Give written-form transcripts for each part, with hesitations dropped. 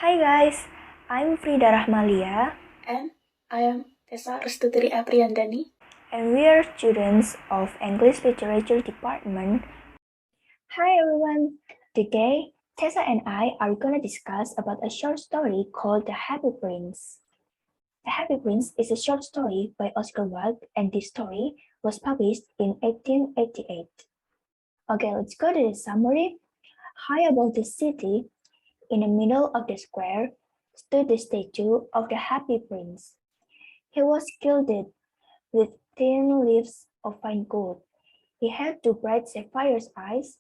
Hi guys, I'm Frida Rahmalia And I am Thesa Restu Apriandani. and we are students of English Literature Department. Hi everyone, today Tessa and I are gonna discuss about a short story called The Happy Prince. The Happy Prince is a short story by Oscar Wilde and this story was published in 1888. Okay, let's go to the summary. High above the city, in the middle of the square, stood the statue of the Happy Prince. He was gilded with thin leaves of fine gold. He had two bright sapphire's eyes,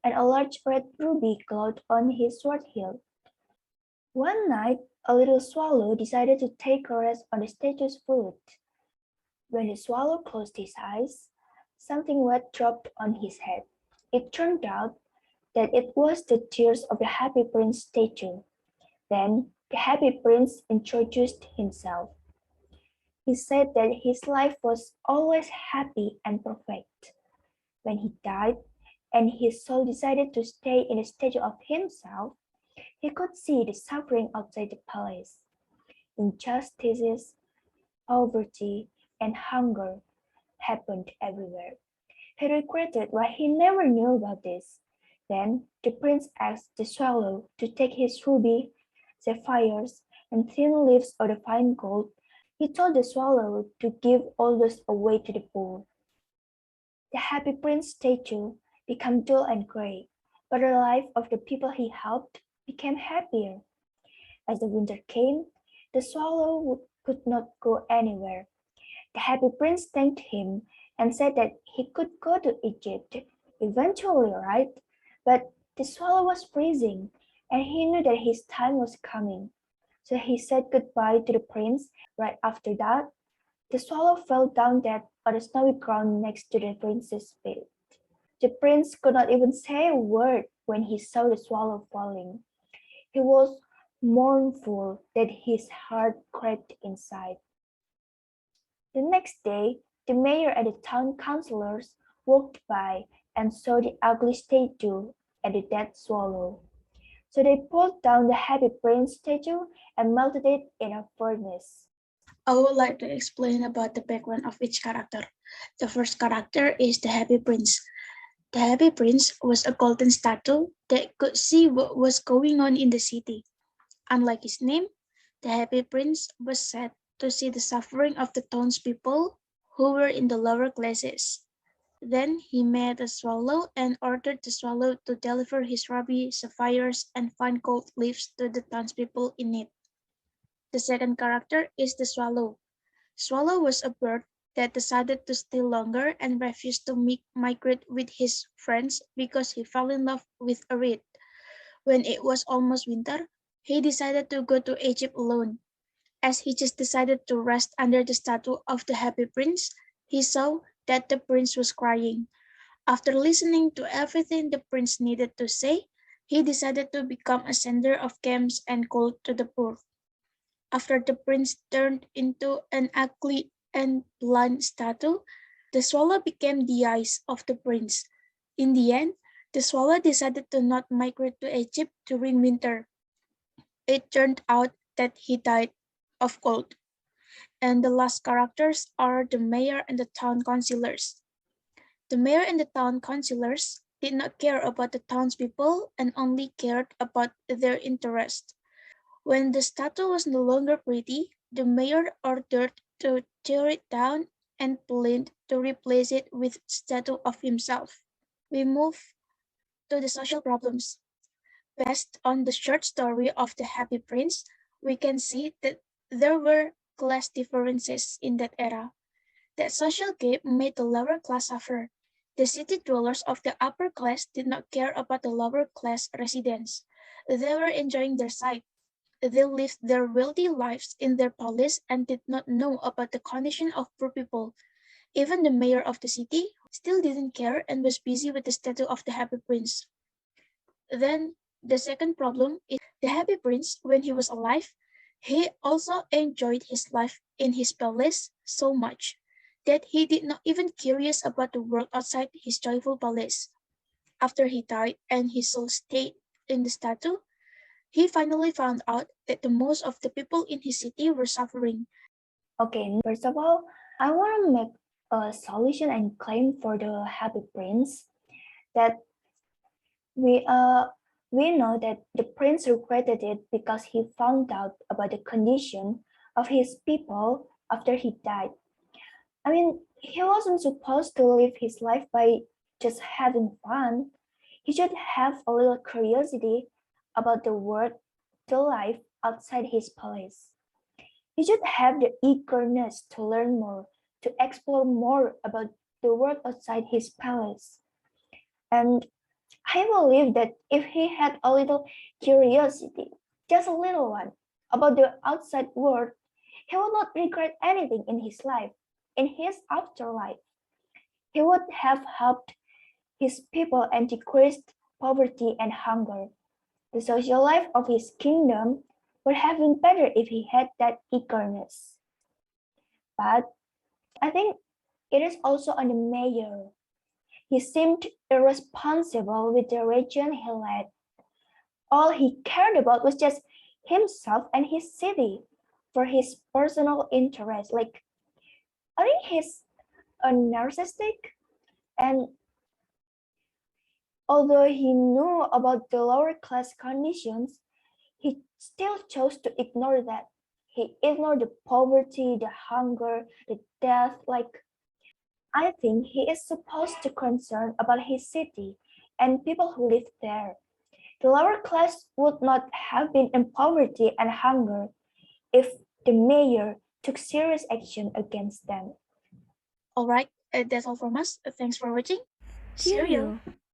and a large red ruby glowed on his sword hilt. One night, a little swallow decided to take a rest on the statue's foot. When the swallow closed his eyes, something wet dropped on his head. It turned out that it was the tears of the Happy Prince statue. Then the Happy Prince introduced himself. He said that his life was always happy and perfect. When he died and his soul decided to stay in a statue of himself, he could see the suffering outside the palace. Injustices, poverty, and hunger happened everywhere. He regretted why he never knew about this. Then the prince asked the swallow to take his ruby, sapphires, and thin leaves of the fine gold. He told the swallow to give all those away to the poor. The Happy Prince statue became dull and gray, but the life of the people he helped became happier. As the winter came, the swallow could not go anywhere. The Happy Prince thanked him and said that he could go to Egypt eventually, right? But the swallow was freezing, and he knew that his time was coming. So he said goodbye to the prince. Right after that, the swallow fell down dead on the snowy ground next to the prince's bed. The prince could not even say a word when he saw the swallow falling. He was mournful that his heart cracked inside. The next day, the mayor and the town councillors walked by and saw the ugly statue and the dead swallow. So they pulled down the Happy Prince statue and melted it in a furnace. I would like to explain about the background of each character. The first character is the Happy Prince. The Happy Prince was a golden statue that could see what was going on in the city. Unlike his name, the Happy Prince was sad to see the suffering of the townspeople who were in the lower classes. Then he met a swallow and ordered the swallow to deliver his ruby, sapphires, and fine gold leaves to the townspeople in need. The second character is the swallow. Swallow was a bird that decided to stay longer and refused to migrate with his friends because he fell in love with a reed. When it was almost winter, he decided to go to Egypt alone. As he just decided to rest under the statue of the Happy Prince, he saw that the prince was crying. After listening to everything the prince needed to say, he decided to become a sender of gems and gold to the poor. After the prince turned into an ugly and blind statue, the swallow became the eyes of the prince. In the end, the swallow decided to not migrate to Egypt during winter. It turned out that he died of cold. And the last characters are the mayor and the town councillors. The mayor and the town councillors did not care about the townspeople and only cared about their interest. When the statue was no longer pretty, the mayor ordered to tear it down and planned to replace it with a statue of himself. We move to the social problems. Based on the short story of the Happy Prince, we can see that there were class differences in that era. That social gap made the lower class suffer. The city dwellers of the upper class did not care about the lower class residents. They were enjoying their sight. They lived their wealthy lives in their palace and did not know about the condition of poor people. Even the mayor of the city still didn't care and was busy with the statue of the Happy Prince. Then the second problem is the Happy Prince, when he was alive, he also enjoyed his life in his palace so much that he did not even curious about the world outside his joyful palace. After he died and his soul stayed in the statue, He finally found out that the most of the people in his city were suffering. Okay, first of all, I want to make a solution and claim for the Happy Prince that we we know that the prince regretted it because he found out about the condition of his people after he died. I mean, he wasn't supposed to live his life by just having fun. He should have a little curiosity about the world, the life outside his palace. He should have the eagerness to learn more, to explore more about the world outside his palace. And I believe that if he had a little curiosity, just a little one, about the outside world, he would not regret anything in his life, in his afterlife. He would have helped his people and decreased poverty and hunger. The social life of his kingdom would have been better if he had that eagerness. But I think it is also on the mayor. He seemed irresponsible with the region he led. All he cared about was just himself and his city for his personal interest. Like, I think he's a narcissistic, and although he knew about the lower class conditions, he still chose to ignore that. He ignored the poverty, the hunger, the death. Like, I think he is supposed to concern about his city and people who live there. The lower class would not have been in poverty and hunger if the mayor took serious action against them. All right, that's all from us. Thanks for watching. See See you. you.